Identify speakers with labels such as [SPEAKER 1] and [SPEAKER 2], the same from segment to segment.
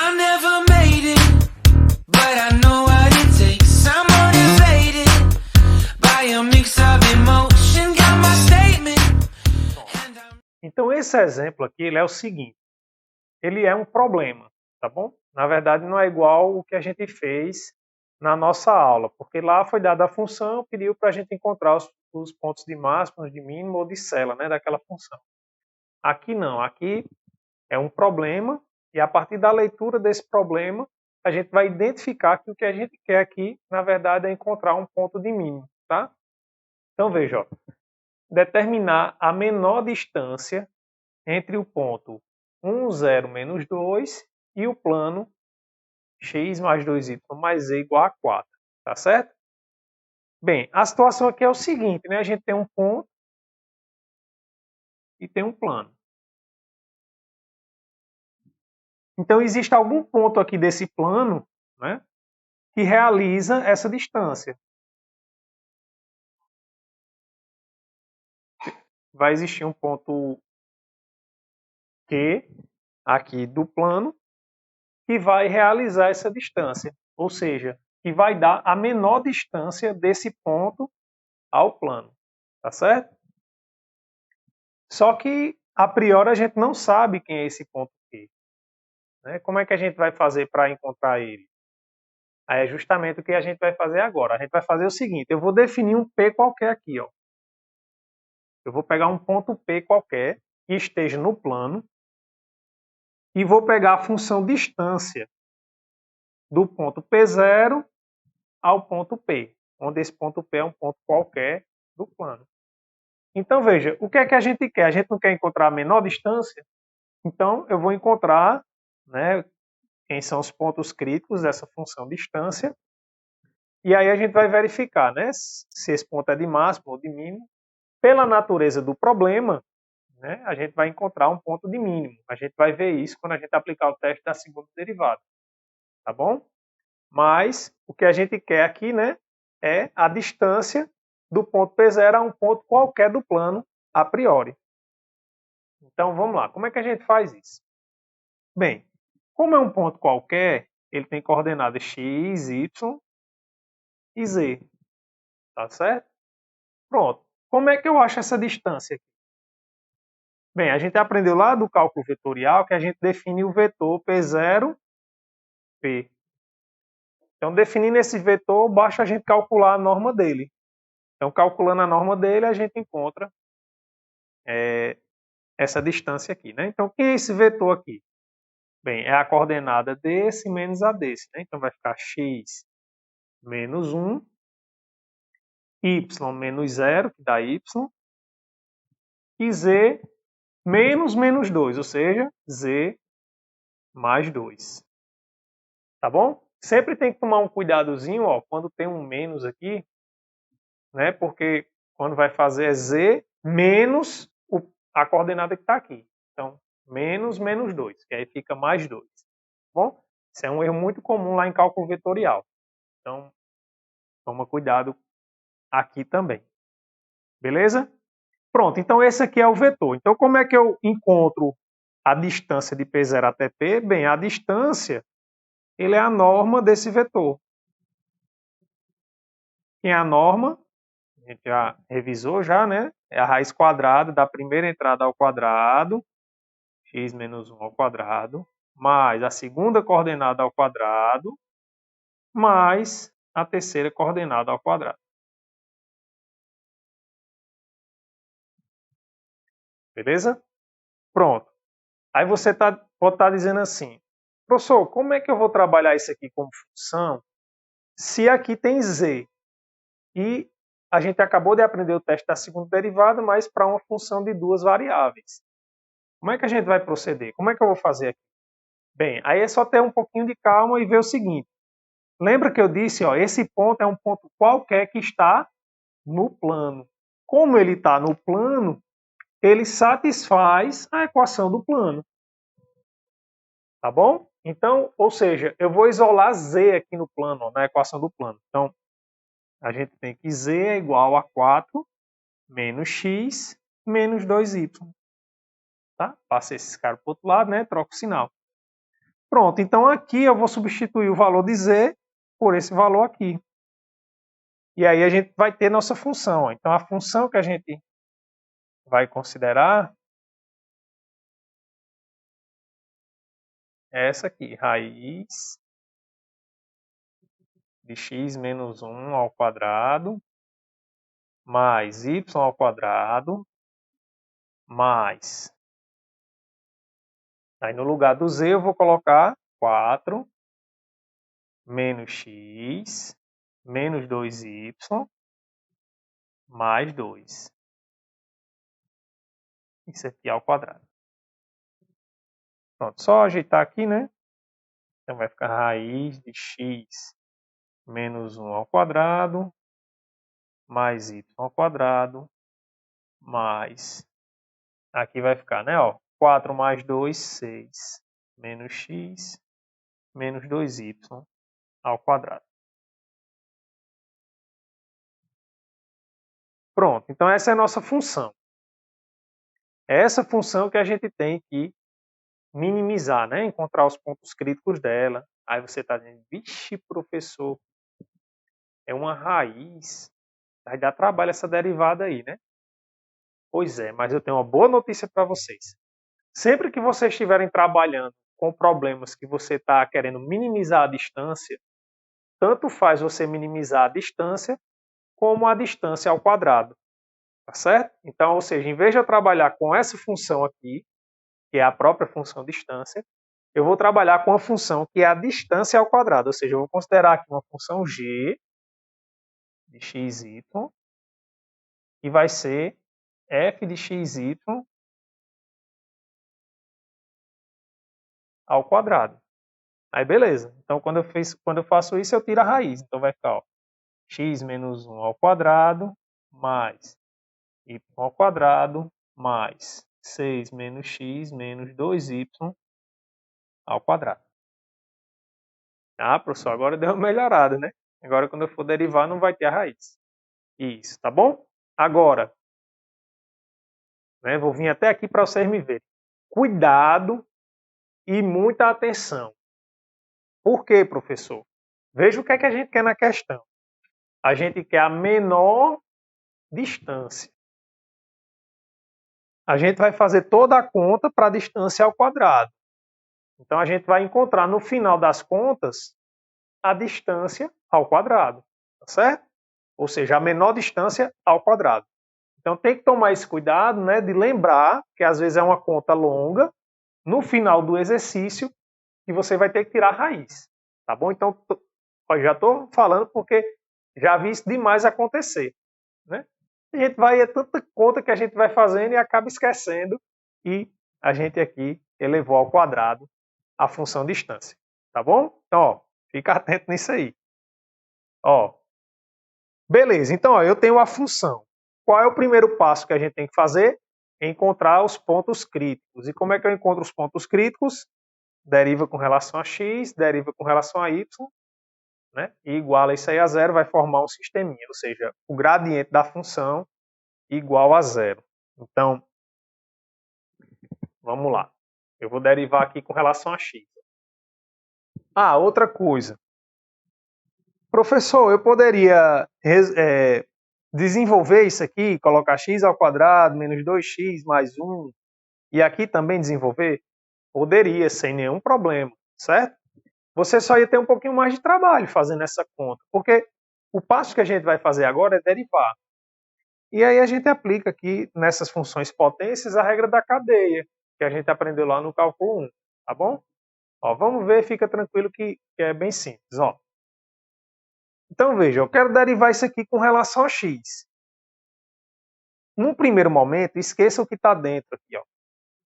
[SPEAKER 1] I never made it, but I know what it takes. I'm motivated by a mix of emotion. Got my statement.
[SPEAKER 2] Então esse exemplo aqui ele é o seguinte, ele é um problema, tá bom? Na verdade não é igual o que a gente fez na nossa aula, porque lá foi dada a função, pediu para a gente encontrar os pontos de máximo, de mínimo ou de cela, né, daquela função. Aqui não, aqui é um problema e a partir da leitura desse problema a gente vai identificar que o que a gente quer aqui, na verdade, é encontrar um ponto de mínimo, tá? Então veja, ó, determinar a menor distância entre o ponto 1, 0, menos 2 e o plano x mais 2y mais z igual a 4. Tá certo? Bem, a situação aqui é o seguinte, né? A gente tem um ponto e tem um plano. Então, existe algum ponto aqui desse plano, né, que realiza essa distância. Vai existir um ponto Q aqui do plano que vai realizar essa distância. Ou seja, que vai dar a menor distância desse ponto ao plano. Tá certo? Só que, a priori, a gente não sabe quem é esse ponto Q. Né? Como é que a gente vai fazer para encontrar ele? Aí é justamente o que a gente vai fazer agora. A gente vai fazer o seguinte, eu vou definir um P qualquer aqui. Ó. Eu vou pegar um ponto P qualquer que esteja no plano e vou pegar a função distância do ponto P0 ao ponto P, onde esse ponto P é um ponto qualquer do plano. Então, veja, o que é que a gente quer? A gente não quer encontrar a menor distância? Então, eu vou encontrar, né, quem são os pontos críticos dessa função distância. E aí a gente vai verificar, né, se esse ponto é de máximo ou de mínimo. Pela natureza do problema, né, a gente vai encontrar um ponto de mínimo. A gente vai ver isso quando a gente aplicar o teste da segunda derivada. Tá bom? Mas o que a gente quer aqui, né, é a distância do ponto P0 a um ponto qualquer do plano a priori. Então vamos lá, como é que a gente faz isso? Bem, como é um ponto qualquer, ele tem coordenadas x, y e z. Tá certo? Pronto. Como é que eu acho essa distância aqui? Bem, a gente aprendeu lá do cálculo vetorial que a gente define o vetor P0, P. Então, definindo esse vetor, basta a gente calcular a norma dele. Então, calculando a norma dele, a gente encontra essa distância aqui. Né? Então, quem é esse vetor aqui? Bem, é a coordenada desse menos a desse. Né? Então, vai ficar x menos 1, y menos 0, que dá y, e z menos 2, ou seja, z mais 2. Tá bom? Sempre tem que tomar um cuidadozinho, ó, quando tem um menos aqui, né? Porque quando vai fazer é z menos a coordenada que está aqui. Então, menos 2, que aí fica mais 2. Tá bom? Isso é um erro muito comum lá em cálculo vetorial. Então, toma cuidado aqui também. Beleza? Pronto, então esse aqui é o vetor. Então, como é que eu encontro a distância de P0 até P? Bem, a distância ele é a norma desse vetor. Quem é a norma? A gente já revisou já, né? É a raiz quadrada da primeira entrada ao quadrado, x menos 1 ao quadrado, mais a segunda coordenada ao quadrado, mais a terceira coordenada ao quadrado. Beleza? Pronto. Aí você pode estar dizendo assim, professor, como é que eu vou trabalhar isso aqui como função se aqui tem z? E a gente acabou de aprender o teste da segunda derivada, mas para uma função de duas variáveis. Como é que a gente vai proceder? Como é que eu vou fazer aqui? Bem, aí é só ter um pouquinho de calma e ver o seguinte. Lembra que eu disse, ó, esse ponto é um ponto qualquer que está no plano. Como ele está no plano, ele satisfaz a equação do plano. Tá bom? Então, ou seja, eu vou isolar z aqui no plano, ó, na equação do plano. Então, a gente tem que z é igual a 4 menos x menos 2y. Tá? Passa esse cara para o outro lado, né? Troca o sinal. Pronto, então aqui eu vou substituir o valor de z por esse valor aqui. E aí a gente vai ter nossa função. Ó. Então a função que a gente vai considerar é essa aqui, raiz de x menos 1 ao quadrado mais y ao quadrado mais... Aí no lugar do z eu vou colocar 4 menos x menos 2y mais 2. Isso aqui ao quadrado. Pronto, só ajeitar aqui, né? Então vai ficar raiz de x menos 1 ao quadrado mais y ao quadrado mais... Aqui vai ficar, né? Ó, 4 mais 2, 6 menos x menos 2y ao quadrado. Pronto, então essa é a nossa função. É essa função que a gente tem que minimizar, né? Encontrar os pontos críticos dela. Aí você está dizendo, vixe, professor, é uma raiz. Vai dar trabalho essa derivada aí, né? Pois é, mas eu tenho uma boa notícia para vocês. Sempre que vocês estiverem trabalhando com problemas que você está querendo minimizar a distância, tanto faz você minimizar a distância como a distância ao quadrado. Tá certo? Então, ou seja, em vez de eu trabalhar com essa função aqui, que é a própria função distância, eu vou trabalhar com a função que é a distância ao quadrado. Ou seja, eu vou considerar aqui uma função g de xy, que vai ser f de xy ao quadrado. Aí, beleza. Então, quando eu faço isso, eu tiro a raiz. Então, vai ficar ó, x menos 1 ao quadrado mais y ao quadrado mais 6 menos x menos 2y ao quadrado. Ah, professor, agora deu uma melhorada, né? Agora, quando eu for derivar, não vai ter a raiz. Isso, tá bom? Agora, né, vou vir até aqui para vocês me verem. Cuidado e muita atenção. Por quê, professor? Veja o que é que a gente quer na questão. A gente quer a menor distância. A gente vai fazer toda a conta para a distância ao quadrado. Então, a gente vai encontrar, no final das contas, a distância ao quadrado. Tá certo? Ou seja, a menor distância ao quadrado. Então, tem que tomar esse cuidado, né, de lembrar que, às vezes, é uma conta longa, no final do exercício, que você vai ter que tirar a raiz. Tá bom? Então, já estou falando porque já vi isso demais acontecer. Né? A gente vai, é tanta conta que a gente vai fazendo e acaba esquecendo e a gente aqui elevou ao quadrado a função distância. Tá bom? Então, ó, fica atento nisso aí. Ó, beleza, então ó, eu tenho a função. Qual é o primeiro passo que a gente tem que fazer? Encontrar os pontos críticos. E como é que eu encontro os pontos críticos? Deriva com relação a x, deriva com relação a y, né? E iguala isso aí a zero, vai formar um sisteminha, ou seja, o gradiente da função igual a zero. Então, vamos lá. Eu vou derivar aqui com relação a x. Ah, outra coisa. Professor, eu poderia desenvolver isso aqui, colocar x ao quadrado menos 2x mais 1, e aqui também desenvolver? Poderia, sem nenhum problema, certo? Você só ia ter um pouquinho mais de trabalho fazendo essa conta, porque o passo que a gente vai fazer agora é derivar. E aí a gente aplica aqui nessas funções potências a regra da cadeia, que a gente aprendeu lá no cálculo 1, tá bom? Ó, vamos ver, fica tranquilo que é bem simples. Ó. Então veja, eu quero derivar isso aqui com relação a x. Num primeiro momento, esqueça o que está dentro aqui. Ó.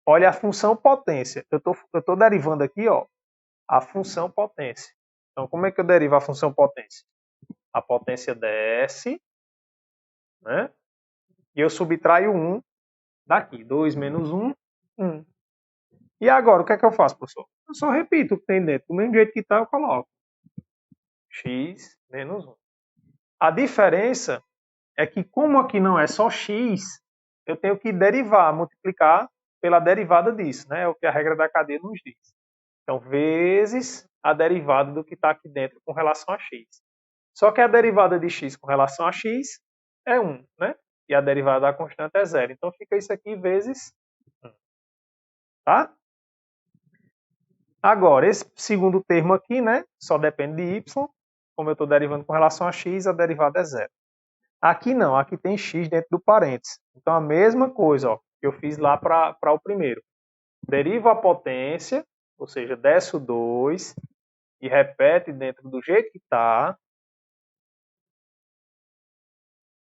[SPEAKER 2] Olha a função potência. Eu estou derivando aqui ó, a função potência. Então como é que eu derivo a função potência? A potência desce, né? E eu subtraio 1 daqui. 2 menos 1, 1. E agora, o que é que eu faço, professor? Eu só repito o que tem dentro. Do mesmo jeito que está, eu coloco. X menos 1. A diferença é que, como aqui não é só x, eu tenho que derivar, multiplicar pela derivada disso, né? É o que a regra da cadeia nos diz. Então, vezes a derivada do que está aqui dentro com relação a x. Só que a derivada de x com relação a x é 1, né? E a derivada da constante é 0. Então, fica isso aqui vezes 1. Tá? Agora, esse segundo termo aqui, né? Só depende de y. Como eu estou derivando com relação a x, a derivada é 0. Aqui não, aqui tem x dentro do parênteses. Então, a mesma coisa ó, que eu fiz lá para o primeiro. Derivo a potência, ou seja, desce o 2 e repete dentro do jeito que está.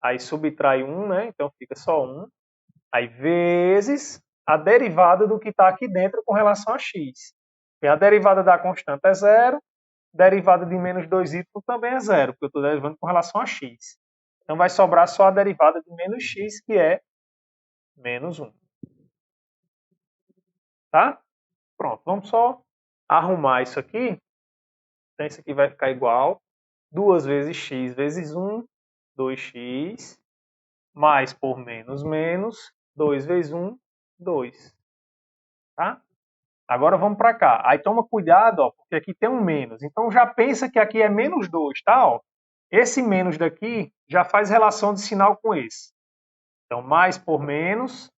[SPEAKER 2] Aí subtrai 1, né? Então fica só 1. Aí vezes a derivada do que está aqui dentro com relação a x. E a derivada da constante é 0, derivada de menos 2y também é 0, porque eu estou derivando com relação a x. Então vai sobrar só a derivada de menos x, que é menos 1. Tá? Pronto, vamos só arrumar isso aqui. Então isso aqui vai ficar igual 2 vezes x vezes 1, 2x, mais por menos menos, 2 vezes 1, 2. Tá? Agora vamos para cá. Aí toma cuidado, ó, porque aqui tem um menos. Então já pensa que aqui é menos 2, tá? Ó. Esse menos daqui já faz relação de sinal com esse. Então mais por menos,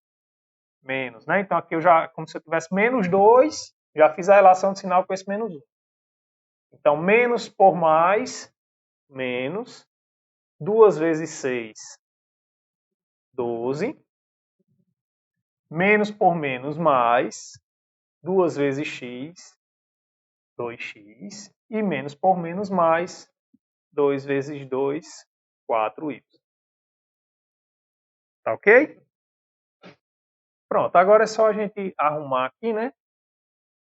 [SPEAKER 2] menos, né? Então aqui eu já, como se eu tivesse menos 2, já fiz a relação de sinal com esse menos 1. Então menos por mais, menos. 2 vezes 6, 12. Menos por menos, mais. 2 vezes x, 2x. E menos por menos, mais. 2 vezes 2, 4y. Tá ok? Pronto, agora é só a gente arrumar aqui, né?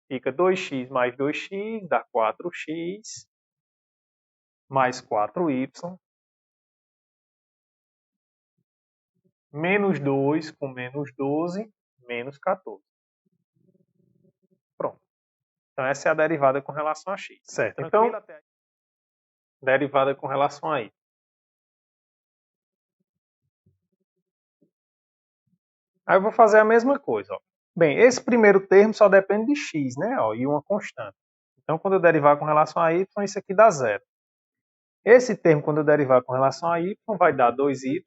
[SPEAKER 2] Fica 2x mais 2x, dá 4x. Mais 4y. Menos 2 com menos 12, menos 14. Pronto. Então, essa é a derivada com relação a x. Certo. Então, derivada com relação a y. Aí eu vou fazer a mesma coisa. Ó. Bem, esse primeiro termo só depende de x, né? Ó, e uma constante. Então, quando eu derivar com relação a y, isso aqui dá zero. Esse termo, quando eu derivar com relação a y, vai dar 2y.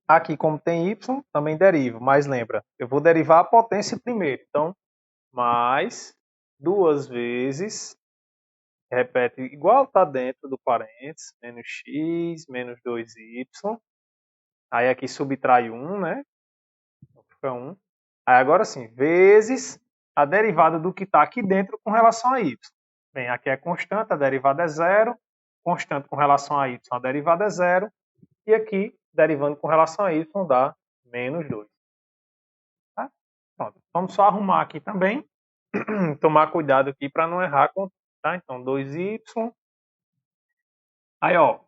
[SPEAKER 2] Aqui, como tem y, também derivo. Mas lembra, eu vou derivar a potência primeiro. Então, mais 2 vezes, repete igual está dentro do parênteses, menos x, menos 2y. Aí aqui subtrai 1, né? Fica 1. Aí agora sim, vezes a derivada do que está aqui dentro com relação a y. Bem, aqui é constante, a derivada é 0. Constante com relação a y, a derivada é 0. E aqui, derivando com relação a y, dá menos 2. Tá? Pronto. Vamos só arrumar aqui também. Tomar cuidado aqui para não errar. Tá? Então, 2y. Aí, ó.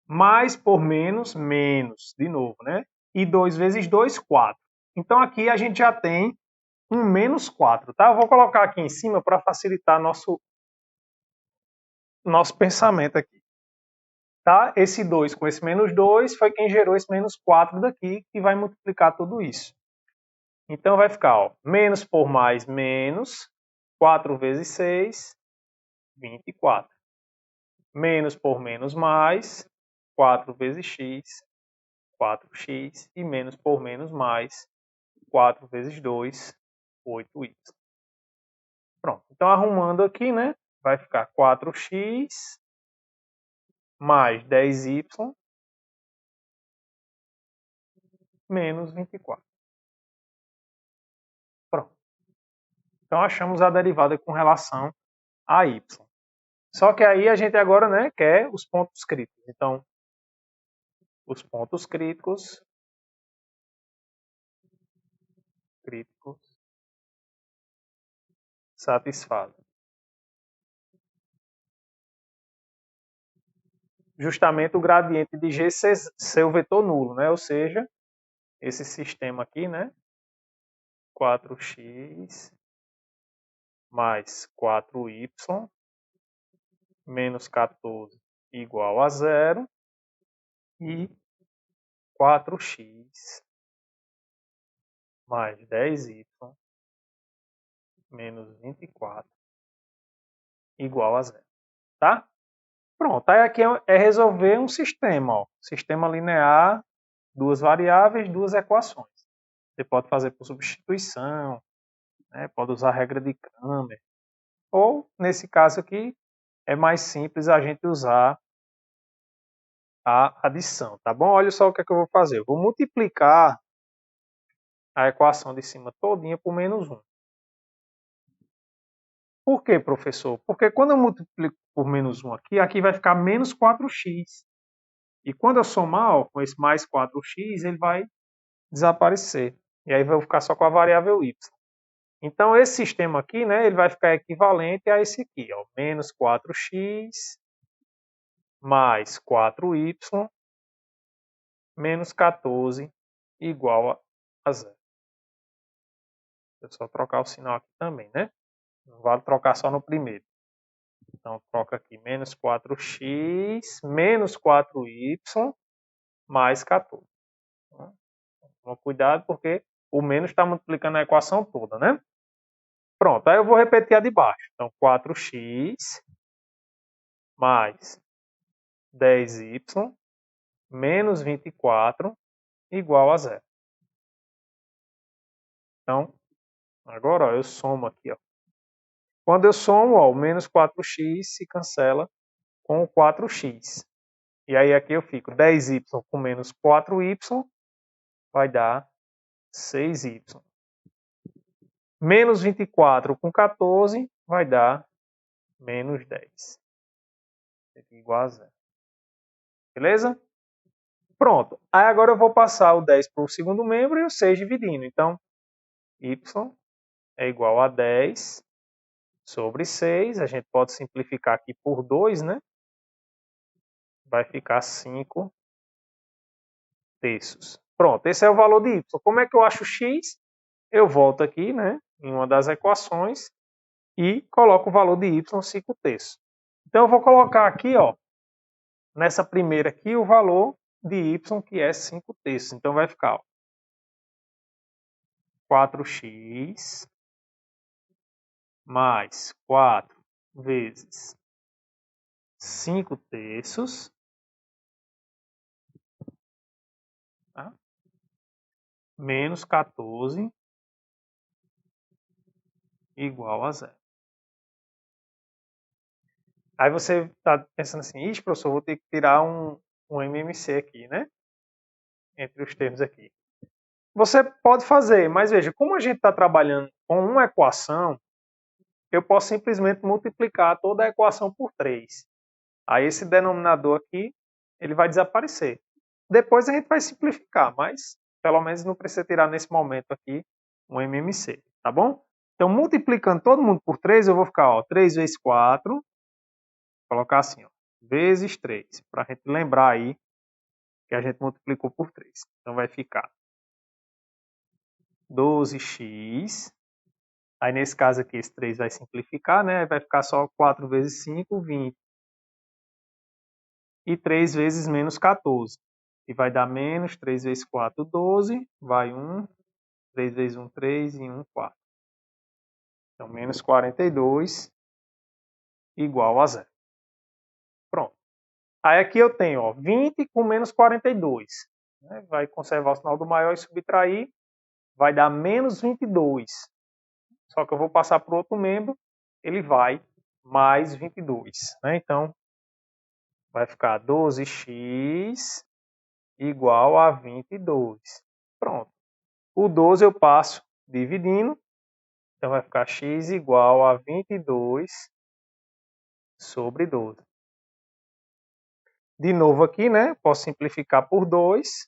[SPEAKER 2] Mais por menos, menos. De novo, né? E 2 vezes 2, 4. Então, aqui a gente já tem um menos 4. Tá? Eu vou colocar aqui em cima para facilitar nosso pensamento aqui. Tá? Esse 2 com esse menos 2 foi quem gerou esse menos 4 daqui, que vai multiplicar tudo isso. Então vai ficar, ó, menos por mais, menos, 4 vezes 6, 24. Menos por menos, mais, 4 vezes x, 4x. E menos por menos, mais, 4 vezes 2, 8y. Pronto. Então arrumando aqui, né, vai ficar 4x mais 10y menos 24. Pronto. Então achamos a derivada com relação a y. Só que aí a gente agora, né, quer os pontos críticos. Então, os pontos críticos satisfazem justamente o gradiente de G ser o vetor nulo, né? Ou seja, esse sistema aqui, né? 4x mais 4y menos 14 igual a 0 e 4x mais 10y menos 24 igual a zero. Tá? Pronto. Aí aqui é resolver um sistema. Ó. Sistema linear, duas variáveis, duas equações. Você pode fazer por substituição, né? Pode usar a regra de Cramer. Ou, nesse caso aqui, é mais simples a gente usar a adição, tá bom? Olha só o que é que eu vou fazer. Eu vou multiplicar a equação de cima todinha por menos 1. Por quê, professor? Porque quando eu multiplico por menos 1 aqui, aqui vai ficar menos 4x. E quando eu somar ó, com esse mais 4x, ele vai desaparecer. E aí vai ficar só com a variável y. Então, esse sistema aqui, né, ele vai ficar equivalente a esse aqui, ó, menos 4x mais 4y menos 14 igual a zero. Deixa eu só trocar o sinal aqui também, né? Não vale trocar só no primeiro. Então, troca aqui menos 4x menos 4y mais 14. Toma cuidado porque o menos está multiplicando a equação toda, né? Pronto, aí eu vou repetir a de baixo. Então, 4x mais 10y menos 24 igual a zero. Então, agora ó, eu somo aqui. Ó. Quando eu somo, ó, o menos 4x se cancela com o 4x. E aí aqui eu fico 10y com menos 4y vai dar 6y. Menos 24 com 14 vai dar menos 10. Aqui igual a zero. Beleza? Pronto. Aí agora eu vou passar o 10 para o segundo membro e o 6 dividindo. Então, y é igual a 10 sobre 6. A gente pode simplificar aqui por 2, né? Vai ficar 5 terços. Pronto, esse é o valor de y. Como é que eu acho x? Eu volto aqui, né, em uma das equações e coloco o valor de y 5 terços. Então eu vou colocar aqui, ó, nessa primeira aqui, o valor de y, que é 5 terços. Então vai ficar ó, 4x mais 4 vezes 5 terços, tá? Menos 14 igual a zero. Aí você está pensando assim, ixi, professor, vou ter que tirar um MMC aqui, né? Entre os termos aqui. Você pode fazer, mas veja, como a gente está trabalhando com uma equação, eu posso simplesmente multiplicar toda a equação por 3. Aí esse denominador aqui, ele vai desaparecer. Depois a gente vai simplificar, mas pelo menos não precisa tirar nesse momento aqui um MMC, tá bom? Então, multiplicando todo mundo por 3, eu vou ficar, ó, 3 vezes 4, vou colocar assim, ó, vezes 3, para a gente lembrar aí que a gente multiplicou por 3. Então, vai ficar 12x. Aí, nesse caso aqui, esse 3 vai simplificar, né? Vai ficar só 4 vezes 5, 20. E 3 vezes menos 14. E vai dar menos 3 vezes 4, 12. Vai 1. 3 vezes 1, 3. E 1, 4. Então, menos 42 igual a zero. Pronto. Aí aqui eu tenho ó, 20 com menos 42. Né? Vai conservar o sinal do maior e subtrair. Vai dar menos 22. Só que eu vou passar para o outro membro. Ele vai mais 22. Né? Então, vai ficar 12x igual a 22. Pronto. O 12 eu passo dividindo. Então, vai ficar x igual a 22 sobre 12. De novo aqui, né? Posso simplificar por 2.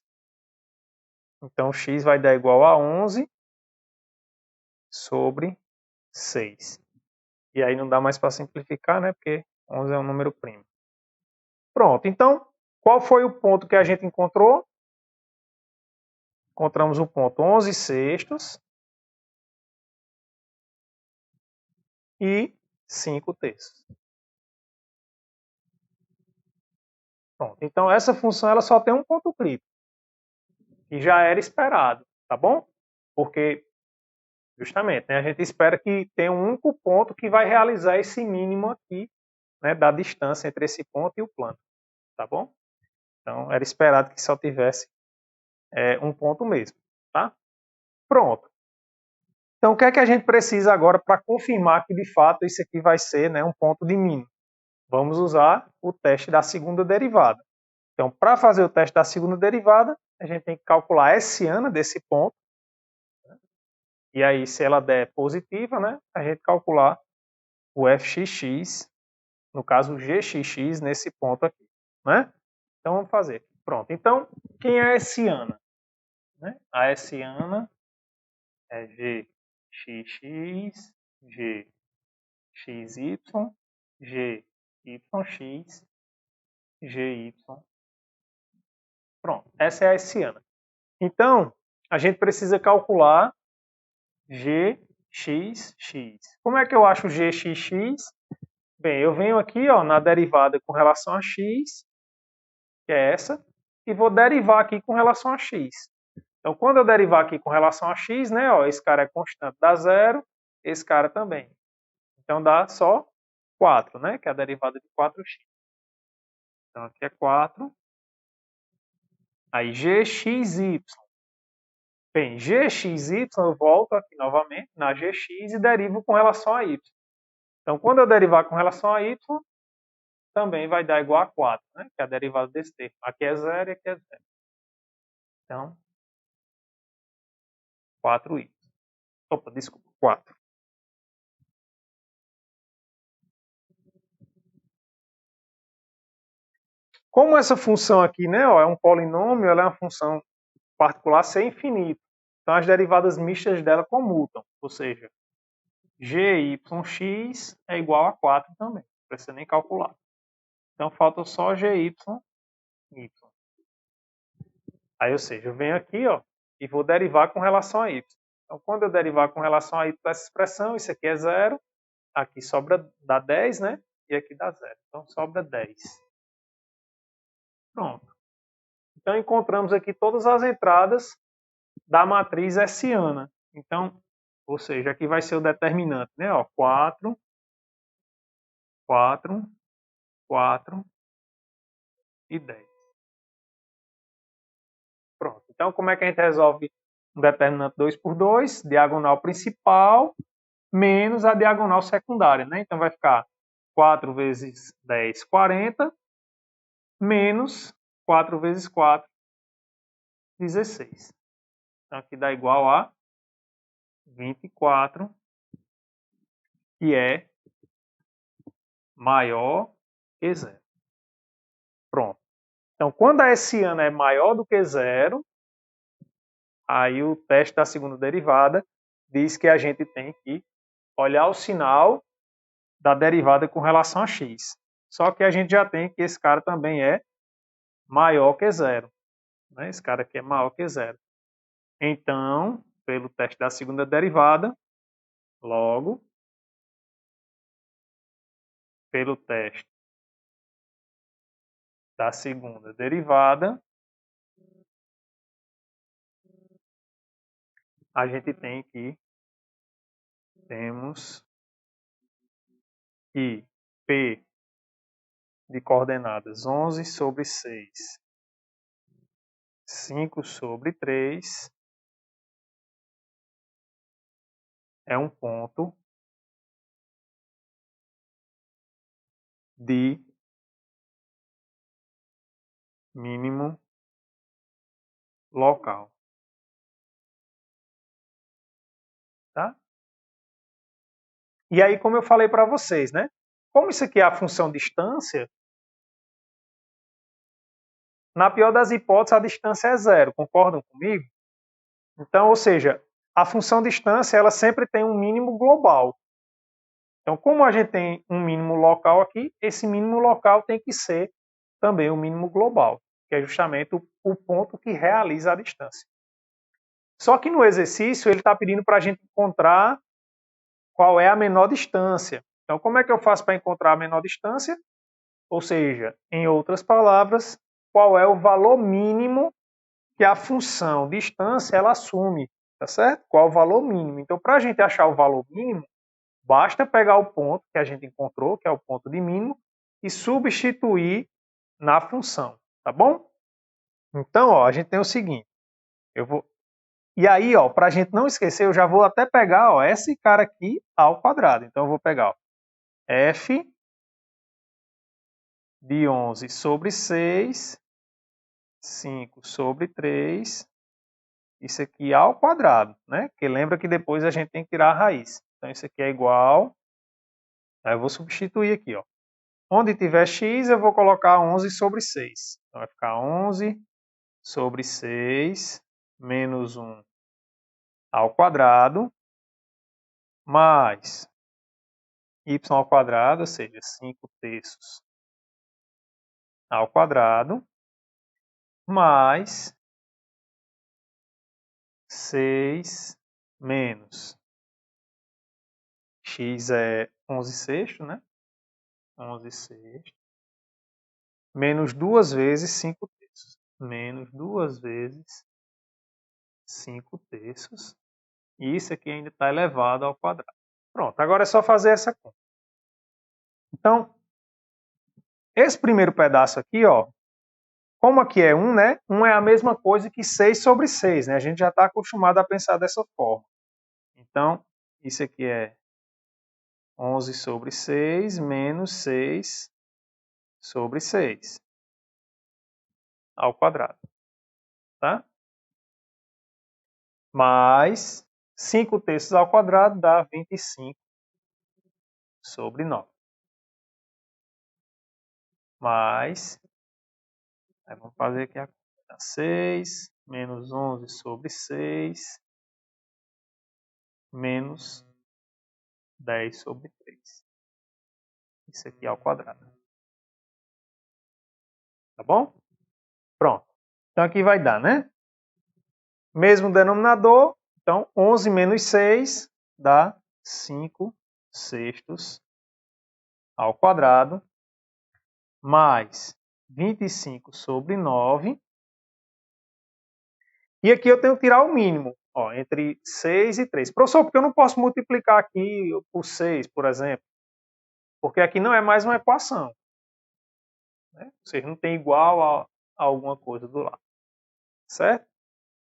[SPEAKER 2] Então, x vai dar igual a 11 sobre 6. E aí não dá mais para simplificar, né? Porque 11 é um número primo. Pronto. Então, qual foi o ponto que a gente encontrou? Encontramos o ponto 11 sextos e 5 terços. Pronto. Então, essa função ela só tem um ponto crítico, que já era esperado, tá bom? Porque Justamente, né? A gente espera que tenha um único ponto que vai realizar esse mínimo aqui, né, da distância entre esse ponto e o plano, tá bom? Então, era esperado que só tivesse um ponto mesmo, tá? Pronto. Então, o que é que a gente precisa agora para confirmar que, de fato, isso aqui vai ser, né, um ponto de mínimo? Vamos usar o teste da segunda derivada. Então, para fazer o teste da segunda derivada, a gente tem que calcular a S-ana desse ponto. E aí, se ela der positiva, né, a gente calcular o fxx, no caso o gxx, nesse ponto aqui, né? Então, vamos fazer. Pronto. Então, quem é a S-ana? Né? A S-ana é gxx, gxy, gyx, gy. Pronto. Essa é a S-ana. Então, a gente precisa calcular gxx. Como é que eu acho gxx? Bem, eu venho aqui ó, na derivada com relação a x, que é essa, e vou derivar aqui com relação a x. Então, quando eu derivar aqui com relação a x, né, ó, esse cara é constante, dá 0, esse cara também. Então, dá só 4, né, que é a derivada de 4x. Então, aqui é 4. Aí, gxy. Bem, gxy, eu volto aqui novamente na gx e derivo com relação a y. Então, quando eu derivar com relação a y, também vai dar igual a 4, né? Que é a derivada desse termo. Aqui é 0 e aqui é 0. Então, 4y. Opa, desculpa, 4. Como essa função aqui, né, ó, é um polinômio, ela é uma função particular sem infinito. Então, as derivadas mistas dela comutam. Ou seja, gyx é igual a 4 também. Não precisa nem calcular. Então, falta só gy. Aí, ou seja, eu venho aqui ó, e vou derivar com relação a y. Então, quando eu derivar com relação a y essa expressão, isso aqui é 0, aqui sobra, dá 10, né? E aqui dá 0. Então, sobra 10. Pronto. Então, encontramos aqui todas as entradas da matriz S-ana. Então, ou seja, aqui vai ser o determinante, né? Ó, 4, 4, 4 e 10. Pronto. Então, como é que a gente resolve um determinante 2 por 2? Diagonal principal menos a diagonal secundária, né? Então, vai ficar 4 vezes 10, 40, menos 4 vezes 4, 16. Então, aqui dá igual a 24, que é maior que 0. Pronto. Então, quando a S-ana é maior do que 0, aí o teste da segunda derivada diz que a gente tem que olhar o sinal da derivada com relação a x. Só que a gente já tem que esse cara também é maior que 0. Né? Esse cara aqui é maior que 0. Então, pelo teste da segunda derivada, logo, pelo teste da segunda derivada, a gente tem que temos que P de coordenadas 11 sobre 6, 5 sobre 3 é um ponto de mínimo local. Tá? E aí, como eu falei para vocês, né? Como isso aqui é a função distância, na pior das hipóteses, a distância é 0. Concordam comigo? Então, ou seja, a função distância ela sempre tem um mínimo global. Então, como a gente tem um mínimo local aqui, esse mínimo local tem que ser também o mínimo global, que é justamente o ponto que realiza a distância. Só que no exercício ele está pedindo para a gente encontrar qual é a menor distância. Então, como é que eu faço para encontrar a menor distância? Ou seja, em outras palavras, qual é o valor mínimo que a função distância ela assume. tá certo? Qual o valor mínimo. Então, para a gente achar o valor mínimo, basta pegar o ponto que a gente encontrou, que é o ponto de mínimo, e substituir na função, tá bom? Então, ó, a gente tem o seguinte, e aí, ó, para a gente não esquecer, eu já vou até pegar, ó, esse cara aqui ao quadrado. Então, eu vou pegar, ó, f de 11 sobre 6, 5 sobre 3, isso aqui ao quadrado, né? Porque lembra que depois a gente tem que tirar a raiz. Então, isso aqui é igual, aí eu vou substituir aqui, ó. Onde tiver x, eu vou colocar 11 sobre 6. Então, vai ficar 11 sobre 6 menos 1 ao quadrado, mais y ao quadrado, ou seja, 5 terços ao quadrado, mais 6 menos x é 11 sextos, né? 11 sextos, menos 2 vezes 5 terços. Menos 2 vezes 5 terços. E isso aqui ainda está elevado ao quadrado. Pronto, agora é só fazer essa conta. Então, esse primeiro pedaço aqui, ó, como aqui é 1, né? 1 é a mesma coisa que 6 sobre 6, né? A gente já está acostumado a pensar dessa forma. Então, isso aqui é 11 sobre 6 menos 6 sobre 6 ao quadrado, tá? Mais 5 terços ao quadrado dá 25 sobre 9. Mais, aí vamos fazer aqui a conta, 6 menos 11 sobre 6 menos 10 sobre 3. Isso aqui ao quadrado. Tá bom? Pronto. Então aqui vai dar, né? Mesmo denominador, então 11 menos 6 dá 5 sextos ao quadrado, mais 25 sobre 9. E aqui eu tenho que tirar o mínimo, ó, entre 6 e 3. Professor, porque eu não posso multiplicar aqui por 6, por exemplo? Porque aqui não é mais uma equação, né? Ou seja, não tem igual a alguma coisa do lado, certo?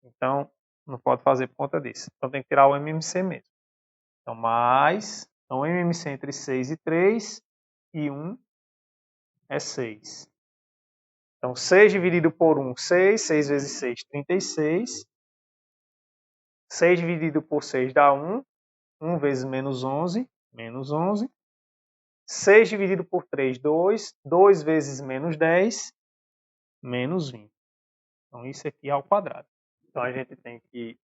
[SPEAKER 2] Então, não pode fazer por conta disso. Então, tem que tirar o MMC mesmo. Então, mais... Então, o MMC entre 6 e 3 e 1 é 6. Então, 6 dividido por 1, 6. 6 vezes 6, 36. 6 dividido por 6 dá 1. 1 vezes menos 11, menos 11. 6 dividido por 3, 2. 2 vezes menos 10, menos 20. Então, isso aqui é ao quadrado. Então, a gente tem que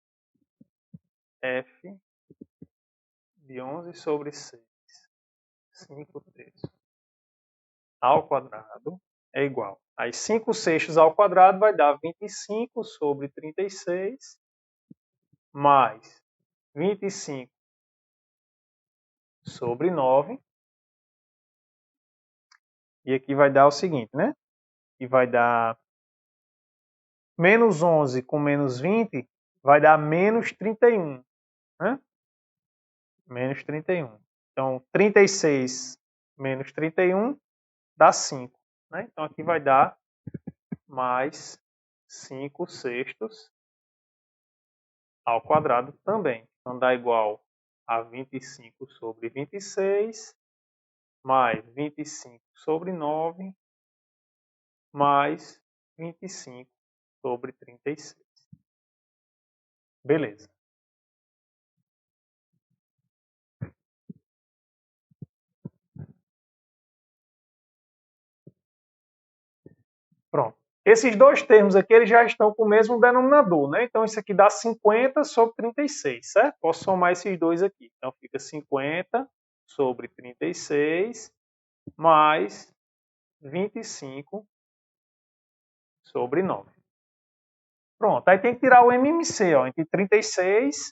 [SPEAKER 2] f de 11 sobre 6, 5 terços, ao quadrado é igual. Aí 5 sextos ao quadrado vai dar 25 sobre 36, mais 25 sobre 9. E aqui vai dar o seguinte, né? E vai dar menos 11 com menos 20, vai dar menos 31. Né? Menos 31. Então, 36 menos 31 dá 5. Né? Então, aqui vai dar mais 5 sextos ao quadrado também. Então, dá igual a 25 sobre 26, mais 25 sobre 9, mais 25 sobre 36. Beleza. Pronto. Esses dois termos aqui eles já estão com o mesmo denominador, né? Então, isso aqui dá 50 sobre 36, certo? Posso somar esses dois aqui. Então, fica 50 sobre 36 mais 25 sobre 9. Pronto. Aí tem que tirar o MMC, ó, entre 36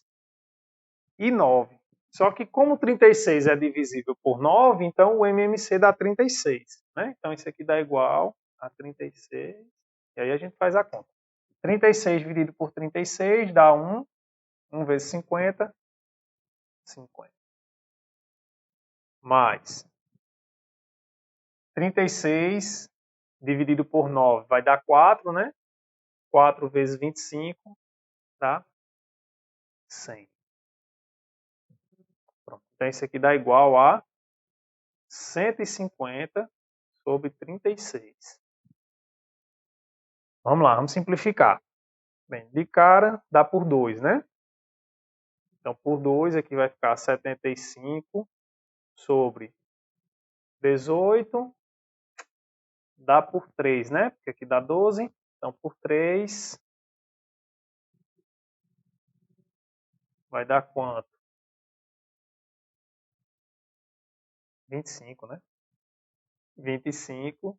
[SPEAKER 2] e 9. Só que como 36 é divisível por 9, então o MMC dá 36. Né? Então, isso aqui dá igual a 36. E aí a gente faz a conta. 36 dividido por 36 dá 1. 1 vezes 50, 50. Mais 36 dividido por 9 vai dar 4, né? 4 vezes 25 dá 100. Pronto. Então, isso aqui dá igual a 150 sobre 36. Vamos lá, vamos simplificar. Bem, de cara, dá por 2, né? Então, por 2, aqui vai ficar 75 sobre 18. Dá por 3, né? Porque aqui dá 12. Então, por 3, vai dar quanto? 25, né? 25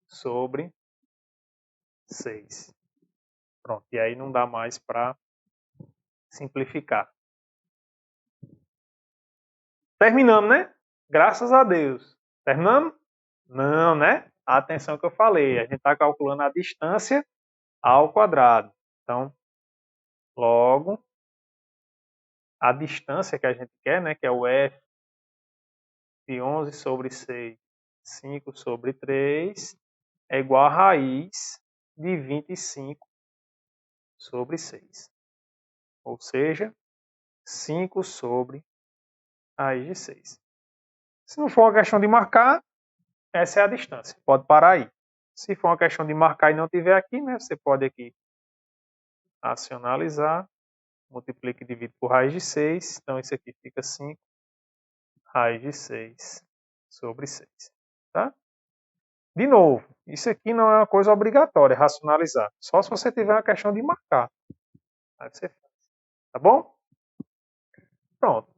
[SPEAKER 2] sobre 6. Pronto, e aí não dá mais para simplificar. Terminamos, né? Graças a Deus. Terminamos? Não, né? Atenção que eu falei, a gente está calculando a distância ao quadrado. Então, logo, a distância que a gente quer, né, que é o f de 11 sobre 6, 5 sobre 3, é igual a raiz de 25 sobre 6. Ou seja, 5 sobre raiz de 6. Se não for uma questão de marcar, essa é a distância. Pode parar aí. Se for uma questão de marcar e não tiver aqui, né, você pode aqui racionalizar, multiplica e divide por raiz de 6. Então, isso aqui fica 5 raiz de 6 sobre 6. Tá? De novo, isso aqui não é uma coisa obrigatória, racionalizar. Só se você tiver uma questão de marcar. Aí você faz. Tá bom? Pronto.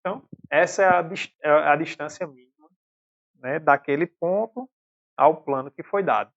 [SPEAKER 2] Então, essa é a distância mínima, né, daquele ponto ao plano que foi dado.